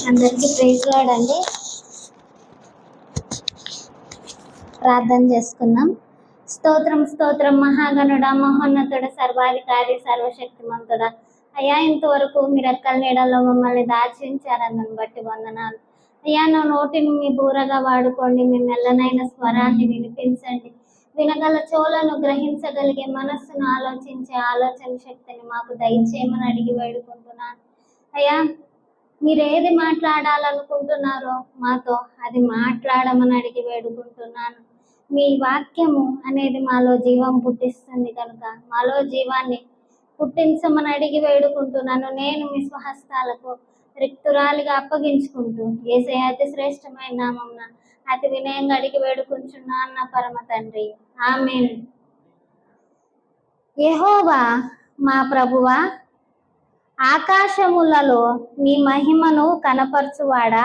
అందరికీ praise lord అండి. ప్రార్థన చేసుకుందాం. స్తోత్రం స్తోత్రం మహాగణుడ మహోన్నతుడ సర్వాధికారి సర్వశక్తిమంతుడ అయ్యా, ఇంతవరకు మీ రెక్కల నీడలో మమ్మల్ని దాచించారని బట్టి వందనాలు అయ్యా. నా నోటిని మీ బూరగా వాడుకోండి, మీ మెల్లనైన స్వరాన్ని వినిపించండి. వినగల చెవులను గ్రహించగలిగే మనస్సును ఆలోచించే ఆలోచన శక్తిని మాకు దయచేయమని అడిగి వేడుకుంటున్నాను అయ్యా. మీరు ఏది మాట్లాడాలనుకుంటున్నారో మాతో అది మాట్లాడమని అడిగి వేడుకుంటున్నాను. మీ వాక్యము అనేది మాలో జీవం పుట్టిస్తుంది కనుక మాలో జీవాన్ని పుట్టించమని అడిగి వేడుకుంటున్నాను. నేను మీ స్వహస్తాలకు రిక్తురాలిగా అప్పగించుకుంటూ యేసయ్య అతి శ్రేష్టమైన నామమున అతి వినయంగా అడిగి వేడుకుంటున్నాను నా పరమ తండ్రి, ఆమేన్. యెహోవా మా ప్రభువా, ఆకాశములలో నీ మహిమను కనపరచువాడా,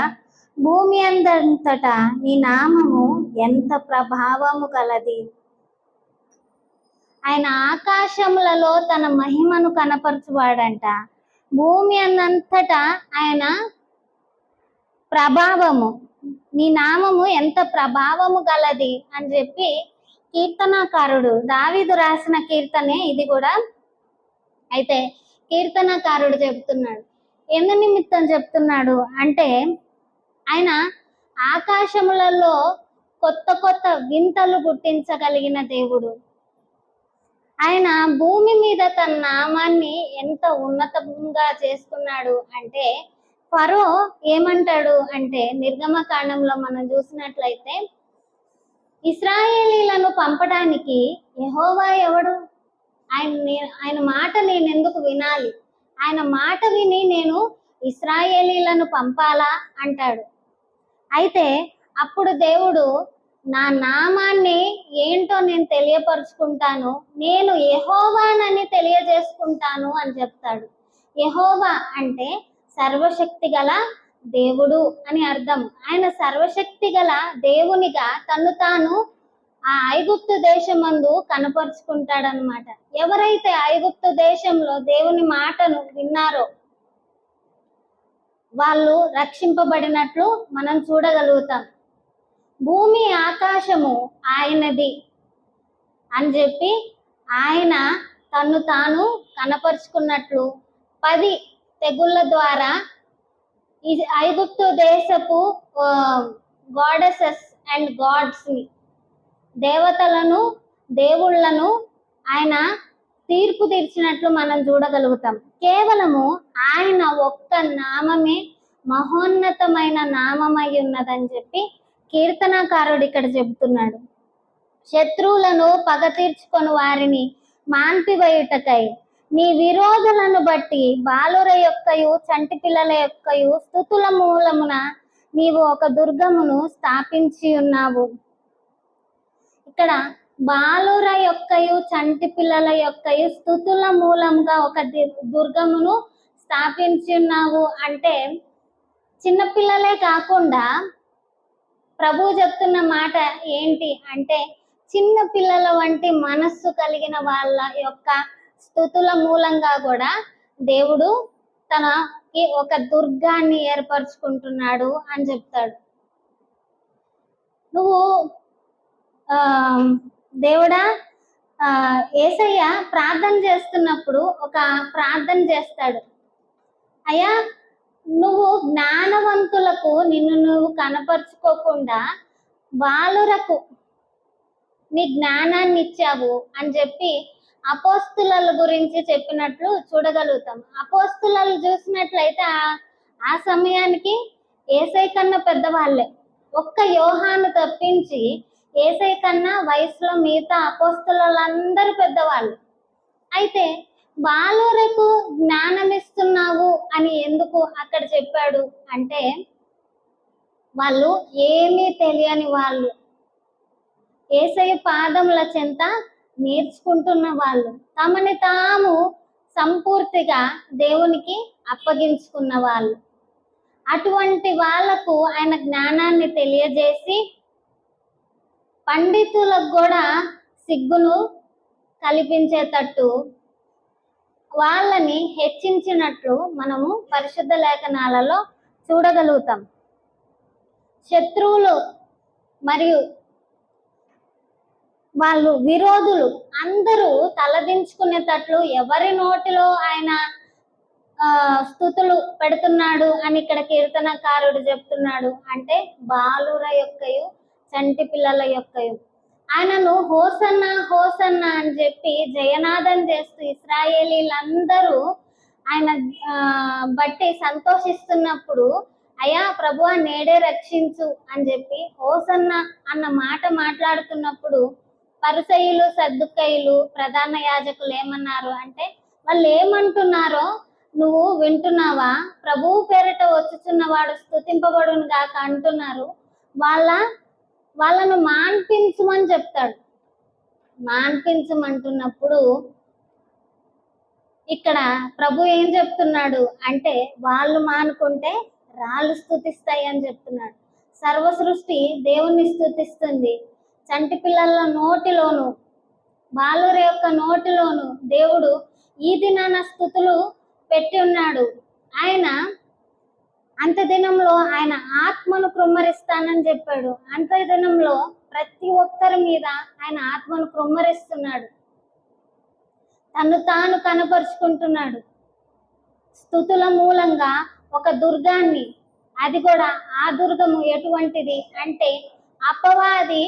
భూమి అంతటా నీ నామము ఎంత ప్రభావము గలది. ఆయన ఆకాశములలో తన మహిమను కనపరచువాడంట. భూమి అంతటా ఆయన ప్రభావము, నీ నామము ఎంత ప్రభావము గలది అని చెప్పి కీర్తనాకారుడు దావీదు రాసిన కీర్తనే ఇది కూడా. అయితే కీర్తనకారుడు చెప్తున్నాడు, ఎందు నిమిత్తం చెప్తున్నాడు అంటే ఆయన ఆకాశములలో కొత్త కొత్త వింతలు పుట్టించగలిగిన దేవుడు. ఆయన భూమి మీద తన నామాన్ని ఎంత ఉన్నతంగా చేసుకున్నాడు అంటే ఫరో ఏమంటాడు అంటే నిర్గమకాండంలో మనం చూసినట్లయితే ఇశ్రాయేలీలను పంపడానికి యెహోవా ఎవడు, ఆయన మాట నేను ఎందుకు వినాలి, ఆయన మాట విని నేను ఇశ్రాయేలీలను పంపాలా అంటాడు. అయితే అప్పుడు దేవుడు నా నామాన్ని ఏంటో నేను తెలియపరుచుకుంటాను, నేను యెహోవానని తెలియజేసుకుంటాను అని చెప్తాడు. యెహోవా అంటే సర్వశక్తి గల దేవుడు అని అర్థం. ఆయన సర్వశక్తి గల దేవునిగా తను తాను ఆ ఐగుప్తు దేశమందు కనపరుచుకుంటాడనమాట. ఎవరైతే ఐగుప్తు దేశంలో దేవుని మాటను విన్నారో వాళ్ళు రక్షింపబడినట్లు మనం చూడగలుగుతాం. భూమి ఆకాశము ఆయనది అని చెప్పి ఆయన తను తాను కనపరుచుకున్నట్లు 10 తెగుళ్ళ ద్వారా ఈ ఐగుప్తు దేశపు గాడెసెస్ అండ్ గాడ్స్ ని, దేవతలను దేవుళ్లను ఆయన తీర్పు తీర్చినట్లు మనం చూడగలుగుతాం. కేవలము ఆయన ఒక్క నామమే మహోన్నతమైన నామమై ఉన్నదని చెప్పి కీర్తనాకారుడు ఇక్కడ చెబుతున్నాడు. శత్రువులను పగ తీర్చుకొని వారిని మాన్పివేయుటకై నీ విరోధులను బట్టి బాలుర యొక్కయు చంటి పిల్లల యొక్కయు స్తుతుల మూలమున నీవు ఒక దుర్గమును స్థాపించి ఉన్నావు. ఇక్కడ బాలుర యొక్కయు చంటి పిల్లల యొక్కయు స్తుతుల మూలంగా ఒక దుర్గమును స్థాపించి ఉన్నావు అంటే చిన్నపిల్లలే కాకుండా ప్రభువు చెప్తున్న మాట ఏంటి అంటే చిన్న పిల్లల వంటి మనస్సు కలిగిన వాళ్ళ యొక్క స్తుతుల మూలంగా కూడా దేవుడు తనకి ఒక దుర్గాన్ని ఏర్పరచుకుంటున్నాడు అని చెప్తాడు. నువ్వు దేవుడా, యేసయ్య ప్రార్థన చేస్తున్నప్పుడు ఒక ప్రార్థన చేస్తాడు, అయ్యా నువ్వు జ్ఞానవంతులకు నిన్ను నువ్వు కనపరుచుకోకుండా బాలురకు నీ జ్ఞానాన్ని ఇచ్చావు అని చెప్పి అపోస్తుల గురించి చెప్పినట్లు చూడగలుగుతాం. అపోస్తులను చూసినట్లయితే ఆ సమయానికి యేసయ్య కన్నా పెద్దవాళ్ళే. ఒక్క యోహాను తప్పించి యేసయ్య కన్నా వయసులో మిగతా అపోస్తులందరూ పెద్దవాళ్ళు. అయితే బాలురకు జ్ఞానం ఇస్తున్నావు అని ఎందుకు అక్కడ చెప్పాడు అంటే వాళ్ళు ఏమీ తెలియని వాళ్ళు, యేసయ్య పాదముల చెంత నేర్చుకుంటున్న వాళ్ళు, తమని తాము సంపూర్తిగా దేవునికి అప్పగించుకున్న వాళ్ళు. అటువంటి వాళ్లకు ఆయన జ్ఞానాన్ని తెలియజేసి పండితులకు కూడా సిగ్గును కల్పించేటట్టు వాళ్ళని హెచ్చించినట్లు మనము పరిశుద్ధ లేఖనాలలో చూడగలుగుతాం. శత్రువులు మరియు వాళ్ళు విరోధులు అందరూ తలదించుకునేటట్లు ఎవరి నోటిలో ఆయన స్తుతులు పెడుతున్నాడు అని ఇక్కడ కీర్తనకారుడు చెప్తున్నాడు. అంటే బాలుర యొక్కయు చంటి పిల్లల యొక్కయు ఆయనను హోసన్న హోసన్న అని చెప్పి జయనాదం చేస్తూ ఇశ్రాయేలీలందరూ ఆయన బట్టి సంతోషిస్తున్నప్పుడు, అయ్యా ప్రభువా నేడే రక్షించు అని చెప్పి హోసన్న అన్న మాట మాట్లాడుతున్నప్పుడు పరిసయ్యులు సద్దుకయ్యులు ప్రధాన యాజకులు ఏమన్నారు అంటే, వాళ్ళు ఏమంటున్నారో నువ్వు వింటున్నావా? ప్రభువు పేరిట వచ్చుచున్నవాడు స్తుతింపబడును గాక అంటున్నారు. వాళ్ళను మాన్పించమని చెప్తాడు. మాన్పించమంటున్నప్పుడు ఇక్కడ ప్రభు ఏం చెప్తున్నాడు అంటే, వాళ్ళు మానుకుంటే రాళ్ళు స్తుతిస్తాయి అని చెప్తున్నాడు. సర్వ సృష్టి దేవుణ్ణి స్తుతిస్తుంది. చంటి పిల్లల నోటిలోను బాలుర యొక్క నోటిలోను దేవుడు ఈ దినాన స్థుతులు పెట్టి ఉన్నాడు. ఆయన అంత్యదినంలో ఆయన ఆత్మను కృమ్మరిస్తానని చెప్పాడు. అంత్యదినంలో ప్రతి ఒక్కరి మీద ఆయన ఆత్మను కృమ్మరిస్తున్నాడు. తను తాను కనపరుచుకుంటున్నాడు. స్థుతుల మూలంగా ఒక దుర్గాన్ని, అది కూడా ఆ దుర్గము ఎటువంటిది అంటే అపవాది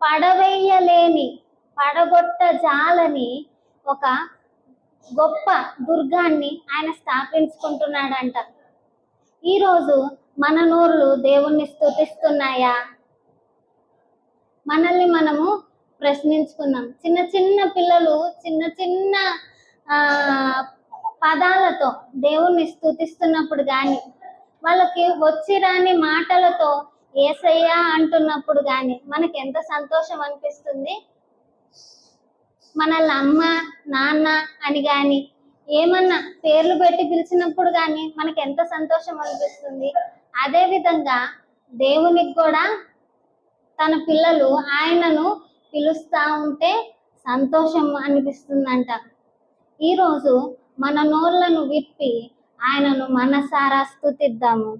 పడవేయలేని పడగొట్ట జాలని ఒక గొప్ప దుర్గాన్ని ఆయన స్థాపించుకుంటున్నాడంట. ఈరోజు మన నోర్లు దేవుణ్ణి స్తుతిస్తున్నాయా? మనల్ని మనము ప్రశ్నించుకుందాం. చిన్న చిన్న పిల్లలు చిన్న చిన్న పదాలతో దేవుణ్ణి స్తుతిస్తున్నప్పుడు కానీ, వాళ్ళకి వచ్చి రాని మాటలతో యేసయ్యా అంటున్నప్పుడు కానీ మనకి ఎంత సంతోషం అనిపిస్తుంది. మనల్ని అమ్మ నాన్న అని కానీ ఏమన్నా పేర్లు పెట్టి పిలిచినప్పుడు కానీ మనకి ఎంత సంతోషం అనిపిస్తుంది. అదే విధంగా దేవునికి కూడా తన పిల్లలు ఆయనను పిలుస్తా ఉంటే సంతోషం అనిపిస్తుందంట. ఈరోజు మన నోళ్ళను విప్పి ఆయనను మనసారా స్తుతిద్దాము.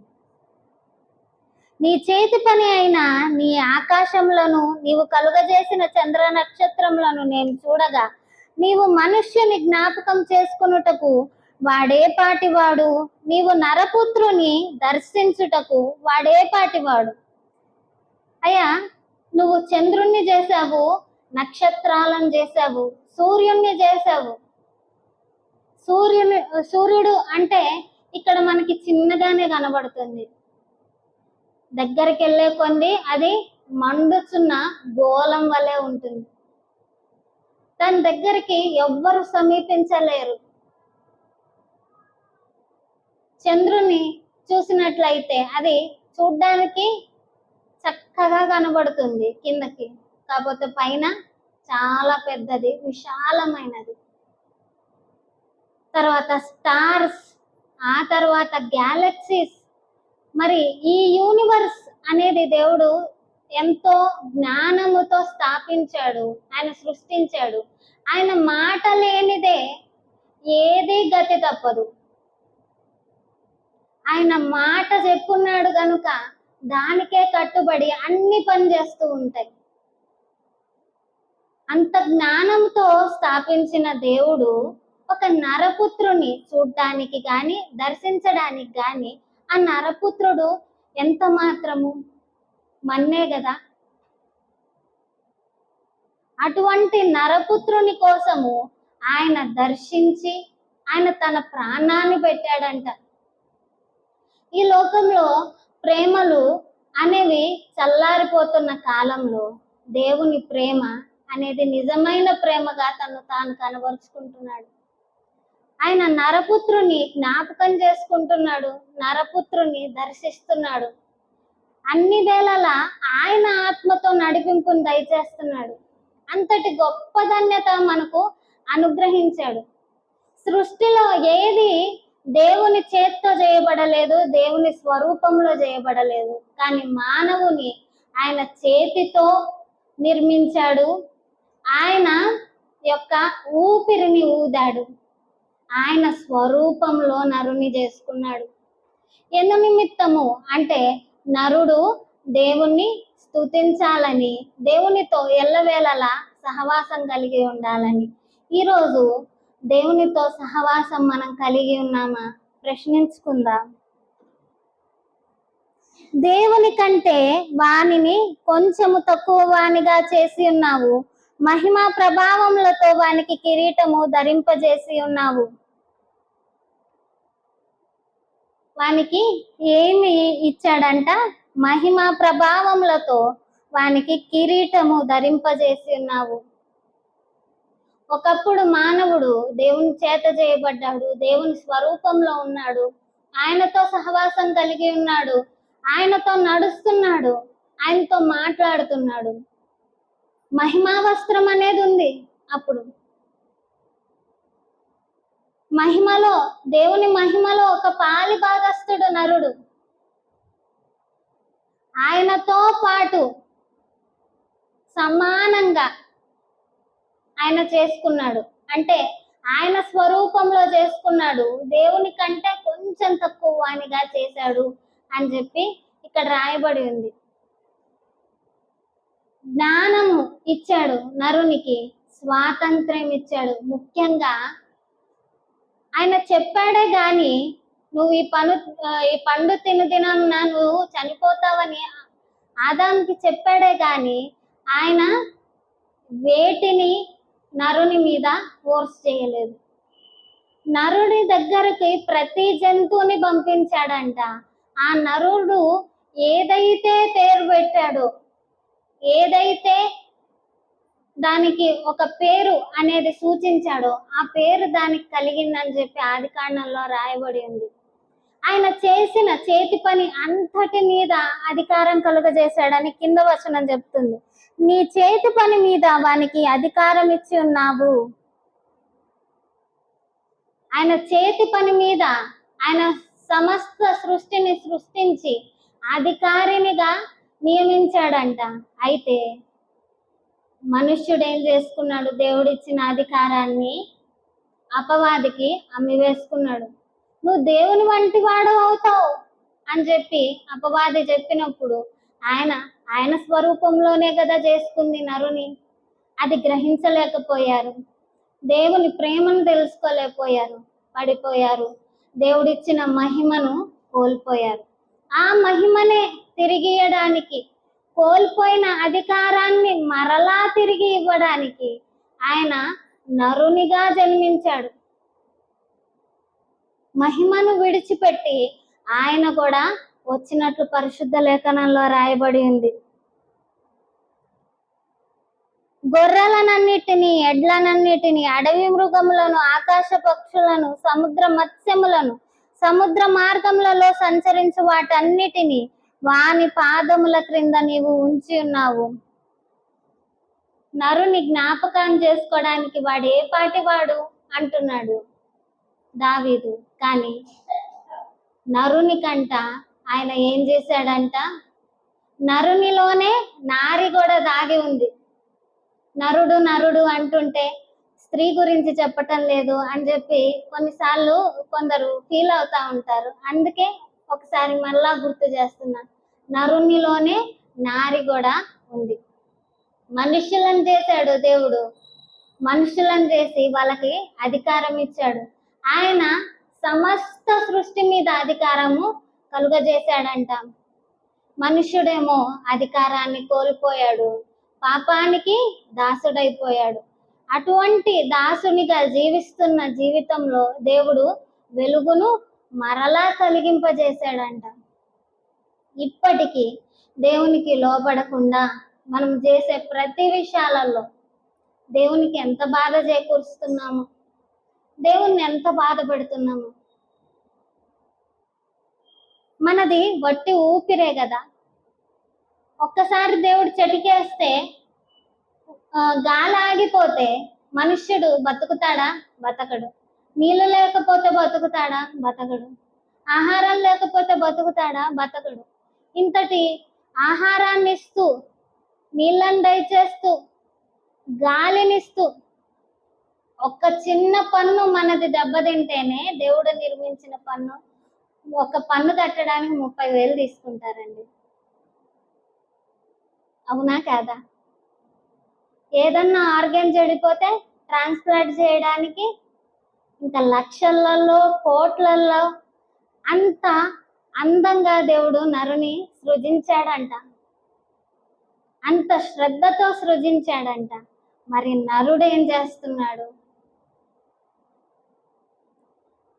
నీ చేతి పని అయిన నీ ఆకాశంలోను నీవు కలుగజేసిన చంద్ర నక్షత్రములను నేను చూడగా, నీవు మనుష్యుని జ్ఞాపకం చేసుకొనుటకు వాడే పాటివాడు, నీవు నరపుత్రుని దర్శించుటకు వాడే పాటివాడు. అయ్యా, నువ్వు చంద్రుణ్ణి చేశావు, నక్షత్రాలను చేశావు, సూర్యుణ్ణి చేశావు. సూర్యుడు అంటే ఇక్కడ మనకి చిన్నగానే కనబడుతుంది. దగ్గరికి వెళ్ళే కొంది అది మండుచున్న గోళం వలె ఉంటుంది. దాని దగ్గరికి ఎవ్వరు సమీపించలేరు. చంద్రుని చూసినట్లయితే అది చూడ్డానికి చక్కగా కనబడుతుంది కిందకి, కాకపోతే పైన చాలా పెద్దది, విశాలమైనది. తర్వాత స్టార్స్, ఆ తర్వాత గ్యాలక్సీస్. మరి ఈ యూనివర్స్ అనేది దేవుడు ఎంతో జ్ఞానముతో స్థాపించాడు, ఆయన సృష్టించాడు. ఆయన మాట లేనిదే ఏది గతి తప్పదు. ఆయన మాట చెప్పున్నాడు కనుక దానికే కట్టుబడి అన్ని పని చేస్తూ ఉంటాయి. అంత జ్ఞానంతో స్థాపించిన దేవుడు ఒక నరపుత్రుని చూడ్డానికి గాని దర్శించడానికి గాని, ఆ నరపుత్రుడు ఎంత మాత్రము మన్నే కదా. అటువంటి నరపుత్రుని కోసము ఆయన దర్శించి ఆయన తన ప్రాణాన్ని పెట్టాడంట. ఈ లోకంలో ప్రేమలు అనేవి చల్లారిపోతున్న కాలంలో దేవుని ప్రేమ అనేది నిజమైన ప్రేమగా తను తాను కనబరుచుకుంటున్నాడు. ఆయన నరపుత్రుని జ్ఞాపకం చేసుకుంటున్నాడు, నరపుత్రుని దర్శిస్తున్నాడు. అన్ని వేళలా ఆయన ఆత్మతో నడిపింపును దయచేస్తున్నాడు. అంతటి గొప్ప ధన్యత మనకు అనుగ్రహించాడు. సృష్టిలో ఏది దేవుని చేత్తో చేయబడలేదు, దేవుని స్వరూపంలో చేయబడలేదు. కానీ మానవుని ఆయన చేతితో నిర్మించాడు. ఆయన యొక్క ఊపిరిని ఊదాడు. ఆయన స్వరూపంలో నరుని చేసుకున్నాడు. ఎందు నిమిత్తము అంటే నరుడు దేవుణ్ణి స్తుతించాలని, దేవునితో ఎల్లవేళలా సహవాసం కలిగి ఉండాలని. ఈరోజు దేవునితో సహవాసం మనం కలిగి ఉన్నామా ప్రశ్నించుకుందాం. దేవుని కంటే వానిని కొంచెము తక్కువ వానిగా చేసి ఉన్నావు, మహిమా ప్రభావములతో వానికి కిరీటము ధరింపజేసి ఉన్నావు. వానికి ఏమి ఇచ్చాడంట? మహిమా ప్రభావములతో వానికి కిరీటము ధరింపజేసి ఉన్నావు. ఒకప్పుడు మానవుడు దేవుని చేత చేయబడ్డాడు, దేవుని స్వరూపంలో ఉన్నాడు, ఆయనతో సహవాసం కలిగి ఉన్నాడు, ఆయనతో నడుస్తున్నాడు, ఆయనతో మాట్లాడుతున్నాడు. మహిమా వస్త్రం అనేది ఉంది. అప్పుడు మహిమలో, దేవుని మహిమలో ఒక పాలి భాగస్థుడు నరుడు. ఆయనతో పాటు సమానంగా ఆయన చేసుకున్నాడు, అంటే ఆయన స్వరూపంలో చేసుకున్నాడు, దేవుని కంటే కొంచెం తక్కువ వానిగా చేశాడు అని చెప్పి ఇక్కడ రాయబడి ఉంది. జ్ఞానము ఇచ్చాడు నరునికి, స్వాతంత్ర్యం ఇచ్చాడు. ముఖ్యంగా ఆయన చెప్పాడే గాని నువ్వు ఈ పండు తిను దినాన నువ్వు చనిపోతావని ఆదాముకి చెప్పాడే గాని ఆయన వేటిని నరుని మీద ఫోర్స్ చేయలేదు. నరుడి దగ్గరికి ప్రతి జంతువుని పంపించాడంట. ఆ నరుడు ఏదైతే పేరు పెట్టాడో, ఏదైతే దానికి ఒక పేరు అనేది సూచించాడో ఆ పేరు దానికి కలిగిందని చెప్పి ఆదికాండంలో రాయబడి ఉంది. ఆయన చేసిన చేతి పని అంతటి మీద అధికారం కలుగజేశాడని కింద వచనం చెప్తుంది. నీ చేతి పని మీద వానికి అధికారం ఇచ్చి ఉన్నావు. ఆయన చేతి పని మీద ఆయన సమస్త సృష్టిని సృష్టించి అధికారినిగా నియమించాడంట. అయితే మనుష్యుడు ఏం చేసుకున్నాడు? దేవుడిచ్చిన అధికారాన్ని అపవాదికి అమ్మివేసుకున్నాడు. నువ్వు దేవుని వంటి వాడు అవుతావు అని చెప్పి అపవాది చెప్పినప్పుడు ఆయన స్వరూపంలోనే కదా చేసుకుంది నరుని. అది గ్రహించలేకపోయారు, దేవుని ప్రేమను తెలుసుకోలేకపోయారు, పడిపోయారు, దేవుడిచ్చిన మహిమను కోల్పోయారు. ఆ మహిమనే తిరిగి ఇవ్వడానికి, కోల్పోయిన అధికారాన్ని మరలా తిరిగి ఇవ్వడానికి ఆయన నరునిగా జన్మించాడు. మహిమను విడిచిపెట్టి ఆయన కూడా వచ్చినట్లు పరిశుద్ధ లేఖనంలో రాయబడి ఉంది. గొర్రెలనన్నిటినీ, ఎడ్లనన్నిటినీ, అడవి మృగములను, ఆకాశ పక్షులను, సముద్ర మత్స్యములను, సముద్ర మార్గములలో సంచరించు వాటన్నిటినీ వాని పాదముల క్రింద నీవు ఉంచి ఉన్నావు. నరుని జ్ఞాపకం చేసుకోవడానికి వాడు ఏ పాటి వాడు అంటున్నాడు దావీదు. కానీ నరుని కంట ఆయన ఏం చేశాడంట? నరునిలోనే నారి కూడా దాగి ఉంది. నరుడు నరుడు అంటుంటే స్త్రీ గురించి చెప్పటం లేదు అని చెప్పి కొన్నిసార్లు కొందరు ఫీల్ అవుతా ఉంటారు. అందుకే ఒకసారి మళ్ళా గుర్తు చేస్తున్నా, నరునిలోనే నారి కూడా ఉంది. మనుషులను చేశాడు దేవుడు, మనుషులను చేసి వాళ్ళకి అధికారం ఇచ్చాడు. ఆయన సమస్త సృష్టి మీద అధికారము కలుగజేశాడంట. మనుష్యుడేమో అధికారాన్ని కోల్పోయాడు, పాపానికి దాసుడైపోయాడు. అటువంటి దాసునిగా జీవిస్తున్న జీవితంలో దేవుడు వెలుగును మరలా కలిగింపజేశాడంట. ఇప్పటికీ దేవునికి లోబడకుండా మనం చేసే ప్రతి విషయాలలో దేవునికి ఎంత బాధ చేకూరుస్తున్నాము, దేవుణ్ణి ఎంత బాధ పెడుతున్నాము. మనది వట్టి ఊపిరే కదా. ఒక్కసారి దేవుడు చెటికేస్తే గాలి ఆగిపోతే మనుష్యుడు బతుకుతాడా? బతకడు. నీళ్ళు లేకపోతే బతుకుతాడా? బతకడు. ఆహారం లేకపోతే బతుకుతాడా? బతకడు. ఇంతటి ఆహారాన్ని ఇస్తూ, నీళ్ళని దయచేస్తూ, గాలినిస్తూ, ఒక్క చిన్న పన్ను మనది దెబ్బతింటేనే, దేవుడు నిర్మించిన పన్ను ఒక పన్ను కట్టడానికి 30,000 తీసుకుంటారండి. అవునా కాదా? ఏదన్నా ఆర్గన్ చెడిపోతే ట్రాన్స్ప్లాంట్ చేయడానికి ఇంకా లక్షలలో కోట్లలో అంత అందంగా దేవుడు నరుని సృజించాడంట. అంత శ్రద్ధతో సృజించాడంట. మరి నరుడు ఏం చేస్తున్నాడు?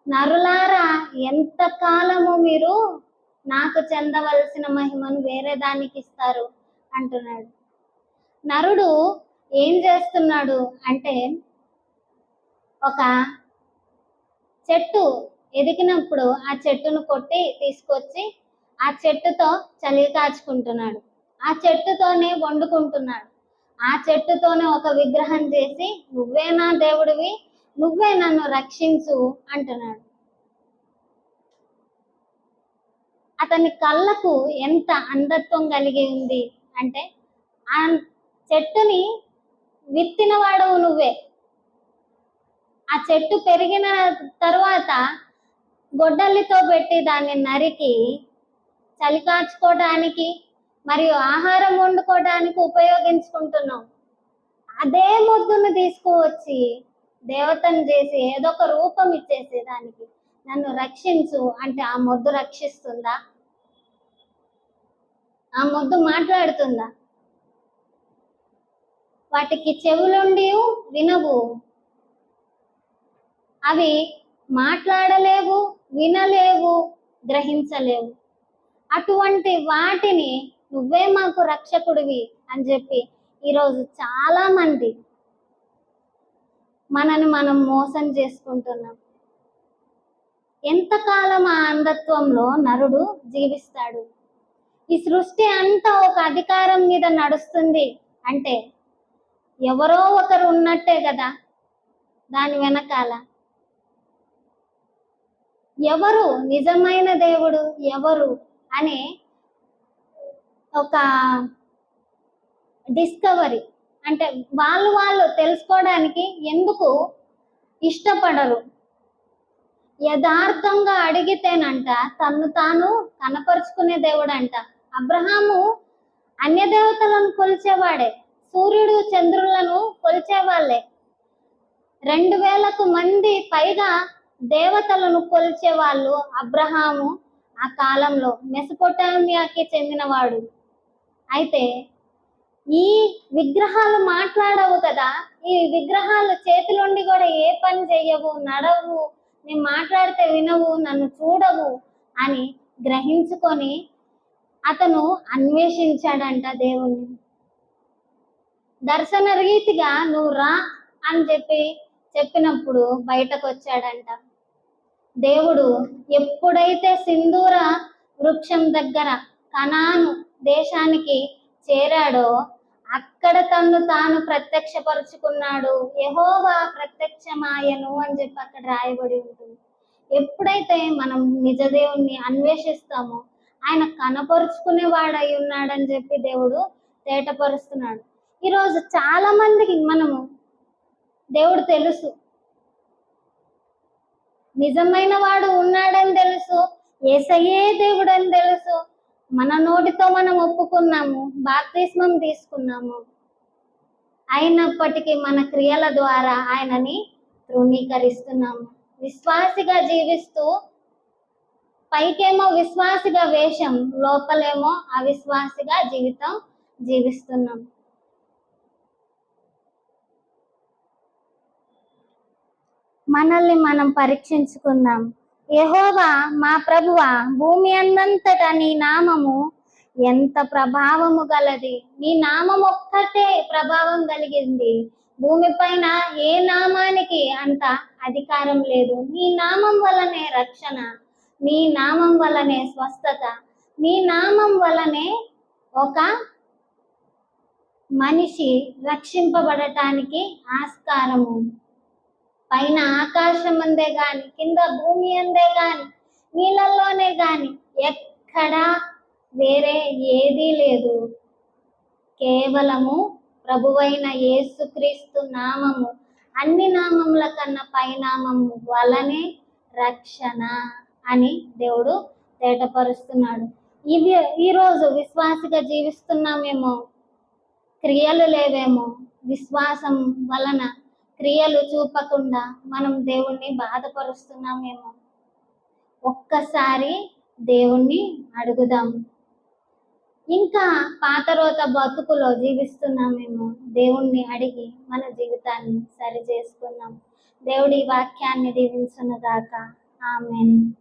నరులారా, ఎంత కాలము మీరు నాకు చెందవలసిన మహిమను వేరే దానికి ఇస్తారు అంటున్నాడు. నరుడు ఏం చేస్తున్నాడు అంటే, ఒక చెట్టు ఎదిగినప్పుడు ఆ చెట్టును కొట్టి తీసుకొచ్చి ఆ చెట్టుతో చలి కాచుకుంటున్నాడు. ఆ చెట్టుతోనే వండుకుంటున్నాడు. ఆ చెట్టుతోనే ఒక విగ్రహం చేసి, నువ్వే నా దేవుడివి, నువ్వే నన్ను రక్షించు అంటున్నాడు. అతని కళ్ళకు ఎంత అంధత్వం కలిగి ఉంది అంటే, ఆ చెట్టుని విత్తినవాడవు నువ్వే. ఆ చెట్టు పెరిగిన తర్వాత గొడ్డలితో పెట్టి దాన్ని నరికి చలి కాచుకోవడానికి మరియు ఆహారం వండుకోవడానికి ఉపయోగించుకుంటున్నాం. అదే మొద్దును తీసుకువచ్చి దేవతను చేసి ఏదో ఒక రూపం ఇచ్చేసి దానికి నన్ను రక్షించు అంటే ఆ మొద్దు రక్షిస్తుందా? ఆ మొద్దు మాట్లాడుతుందా? వాటికి చెవులుండి వినవు, అవి మాట్లాడలేవు, వినలేవు, గ్రహించలేవు. అటువంటి వాటిని నువ్వే మాకు రక్షకుడివి అని చెప్పి ఈరోజు చాలా మంది మనని మనం మోసం చేసుకుంటున్నాం. ఎంతకాలం ఆ అంధత్వంలో నరుడు జీవిస్తాడు? ఈ సృష్టి అంతా ఒక అధికారం మీద నడుస్తుంది అంటే ఎవరో ఒకరు ఉన్నట్టే కదా దాని వెనకాల. ఎవరు నిజమైన దేవుడు ఎవరు అనే ఒక డిస్కవరీ అంటే వాళ్ళు తెలుసుకోవడానికి ఎందుకు ఇష్టపడరు? యథార్థంగా అడిగితేనంట తను తాను కనపరుచుకునే దేవుడు అంట. అబ్రహాము అన్య దేవతలను కొలిచేవాడే, సూర్యుడు చంద్రులను కొలిచేవాళ్ళే. 2,000 మంది పైగా దేవతలను కొలిచే వాళ్ళు అబ్రహాము ఆ కాలంలో మెసొపొటామియాకి చెందినవాడు. అయితే ఈ విగ్రహాలు మాట్లాడవు కదా, ఈ విగ్రహాలు చేతిలోండి కూడా ఏ పని చెయ్యవు, నడవు, నేను మాట్లాడితే వినవు, నన్ను చూడవు అని గ్రహించుకొని అతను అన్వేషించాడంట దేవుణ్ణి. దర్శన రీతిగా నువ్వు రా అని చెప్పినప్పుడు బయటకు వచ్చాడంట. దేవుడు ఎప్పుడైతే సింధూర వృక్షం దగ్గర కనాను దేశానికి చేరాడో అక్కడ తను తాను ప్రత్యక్షపరుచుకున్నాడు. యెహోవా ప్రత్యక్షమాయను అని చెప్పి అక్కడ రాయబడి ఉంటుంది. ఎప్పుడైతే మనం నిజ దేవుణ్ణి అన్వేషిస్తామో ఆయన కనపరుచుకునేవాడై ఉన్నాడని చెప్పి దేవుడు తేటపరుస్తున్నాడు. ఈరోజు చాలా మందికి దేవుడు తెలుసు, నిజమైన వాడు ఉన్నాడని తెలుసు, యేసయ్యే దేవుడు అని తెలుసు. మన నోటితో మనం ఒప్పుకున్నాము, బాప్తిస్మం తీసుకున్నాము. అయినప్పటికీ మన క్రియల ద్వారా ఆయనని తృణీకరిస్తున్నాము. విశ్వాసిగా జీవిస్తూ పైకేమో విశ్వాసిగా వేషం, లోపలేమో అవిశ్వాసిగా జీవితం జీవిస్తున్నాం. మనల్ని మనం పరీక్షించుకుందాం. యెహోవా మా ప్రభువా, భూమి అందంతటా నీ నామము ఎంత ప్రభావము గలది. నీ నామం ఒక్కటే ప్రభావం కలిగింది. భూమిపైన ఏ నామానికి అంత అధికారం లేదు. నీ నామం వల్లనే రక్షణ, నీ నామం వల్లనే స్వస్థత, నీ నామం వల్లనే ఒక మనిషి రక్షింపబడటానికి ఆస్కారము. పైన ఆకాశం అందే గాని, కింద భూమి అందే గాని, నీళ్ళల్లోనే గాని ఎక్కడా వేరే ఏదీ లేదు. కేవలము ప్రభువైన యేసుక్రీస్తు నామము, అన్ని నామముల కన్నా పైనామము వలనే రక్షణ. అని దేవుడు తేటపరుస్తున్నాడు. ఇవి ఈరోజు విశ్వాసిగా జీవిస్తున్నామేమో, క్రియలు లేవేమో, విశ్వాసం వలన క్రియలు చూపకుండా మనం దేవుణ్ణి బాధపరుస్తున్నామేమో. ఒక్కసారి దేవుణ్ణి అడుగుదాం. ఇంకా పాత రోత బతుకులో జీవిస్తున్నామేమో, దేవుణ్ణి అడిగి మన జీవితాన్ని సరి చేసుకుందాం. దేవుడి వాక్యాన్ని దీవించునుగాక. ఆమేన్.